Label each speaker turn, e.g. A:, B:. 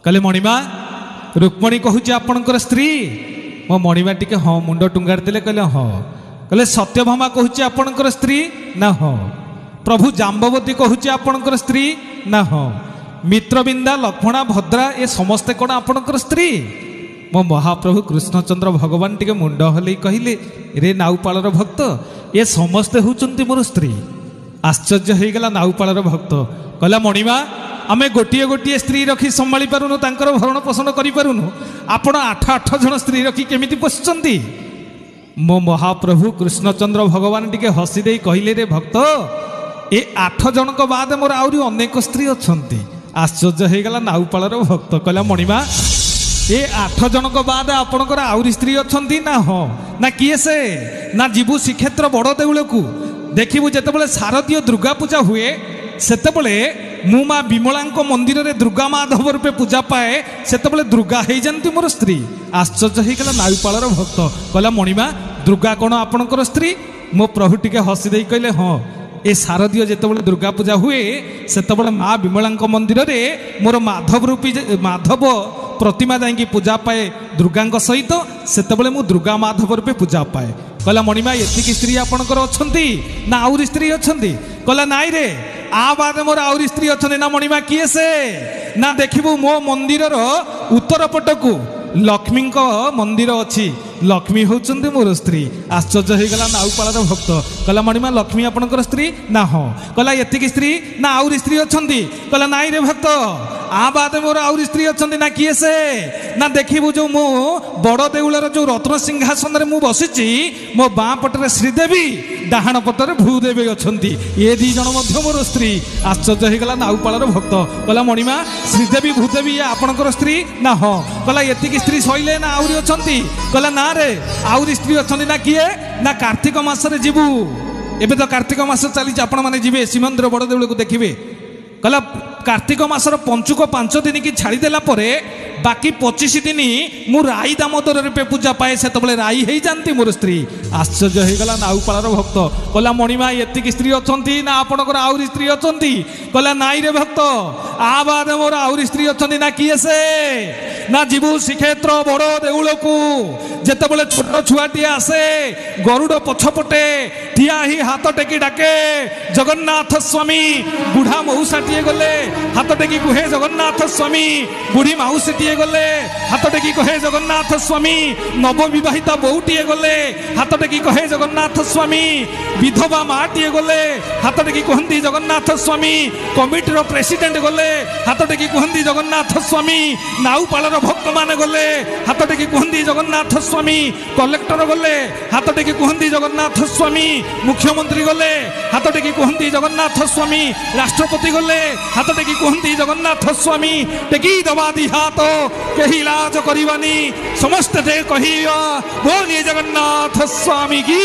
A: कहले मणिमा रुक्मणी कहूँ आपणकर स्त्री मो मणिमा टिके हाँ मुंड टुंगार देले कहले हाँ कहले सत्यभामा कहूँ आपणकर स्त्री ना हाँ प्रभु जाम्बवती कहूँ आपणकर स्त्री ना हाँ मित्रबिंदा लक्ष्मणा भद्रा ये समस्ते कौन आपणकर स्त्री मो महाप्रभु कृष्णचंद्र भगवान टिके मुंड हल कहले रे नाउपालर भक्त ये समस्ते होचंती मोर स्त्री। आश्चर्य हो गला नाउपालर भक्त कहला मणिमा आमे गोटे गोटे स्त्री रखी संभाली पारुनु तांकर भरण पोषण करि पारुनु आपण 8 जन स्त्री रखी केमिति पोषिचंती। मो महाप्रभु कृष्णचंद्र भगवान टिके हसी दे कहले रे भक्त ए 8 जनक बाद मोर आउरी अनेक स्त्री अछंती। आश्चर्य हो गला नाउपालर भक्त कहला मणिमा ए 8 जनक बाद आपणकर आउरी स्त्री अछंती ना हाँ ना किए से ना जीवु श्रीक्षेत्र बड़ देउल को देखिबु जेतेबेले शारदीय दुर्गा पूजा हुए सेतेबेले मु माँ विमला मंदिर रे दुर्गा माधव रूपे पूजा पाए सेतेबेले दुर्गा हो जाती मोर स्त्री। आश्चर्य हो गला नाउपालर भक्त कहला मणिमा दुर्गा कौन आपणकर स्त्री मो प्रभु टिके हसी दे कहले हाँ ए शारदीय जेतेबेले दुर्गा पूजा हुए सेतेबेले माँ विमला मंदिर रे मोर माधव रूपी माधव प्रतिमा जाइकी पूजा पाए दुर्गा सहित सेतेबेले मु दुर्गा माधव रूपे पूजा पाए। कहला मणिमा एतिकी स्त्री आपणकर अछंती ना आउरी स्त्री अछंती कहला नाई रे आ बाद मोर आउरी स्त्री अछंती ना मणिमा किए से ना देखिबु मो मंदिर उत्तर पटकू लक्ष्मी मंदिर अच्छी लक्ष्मी होचंदी मोर स्त्री। आश्चर्य हो गला नाउपालर भक्त कहला मणिमा लक्ष्मी आपणकर स्त्री ना हाँ कहला एतिकी स्त्री ना आउरी स्त्री अछंती कहला नाई रे भक्त आ बाद मोर आउरी स्त्री अछंती ना किए से ना देखिबु जो मो बड़ देउलर जो रत्न सिंहासन रे मु बसिची मो बाँ पटरे श्रीदेवी डाहाण पटरे भूदेवी अछंती ये दी जन मध्य मोर स्त्री। आश्चर्य हो गला नाउपालर भक्त कहला मणिमा श्रीदेवी भूदेवी आपणकर स्त्री ना हाँ कहला एतिकी स्त्री सइले ना आउरी अछंती कहला ना रे आउरी स्त्री अछंती ना किए ना कार्तिक मासरे जीवु एबे तो कार्तिक मास चली आपण माने जीवे श्रीमंदिर बड़ देउल को देखिबे कहला कार्तिक मासर पंचुक 5 दिन की छाड़देला बाकी 25 दिन मु राई दामोदर रूपे पूजा पाए से राई हो जाती मोर स्त्री। आश्चर्य हो गला नाउपालर भक्त कहला मणिमा एतिकी स्त्री अछंती ना आपणकर आउरी स्त्री अछंती कहला नाई रे भक्त आ बाद मोर आउरी स्त्री अछंती ना किए से ना जीवु श्रीक्षेत्र बड़ देउल को जेतेबेले छोट छुआटी आसे गरुड़ पछपटे ठिया ही हाथ टेकी डाके जगन्नाथ स्वामी बुढ़ा मौसाटीए गले हाथ टेकी कहे जगन्नाथ स्वामी बुढ़ी माउसीटीए गले हाथ टेकी कहे जगन्नाथ स्वामी नवविवाहिता बोटीए गले हाथ टेकी कहे जगन्नाथ स्वामी विधवा माटीए गले हाथ टेकी कहती जगन्नाथ स्वामी कमिटीर प्रेसिडेंट गले हाथ टेकी कहती जगन्नाथ स्वामी नाउपालर भक्त मान गले हाथ टेकी कहती जगन्नाथ स्वामी कलेक्टर गले हाथ टेकी कहती जगन्नाथ स्वामी मुख्यमंत्री गले हाथ टेकी कहती जगन्नाथ स्वामी राष्ट्रपति गले हाथ टेकी कहती जगन्नाथ स्वामी टेकी दबा दी हाथ कही लाज करिवानी समस्त कहिया बोलिए जगन्नाथ स्वामी की।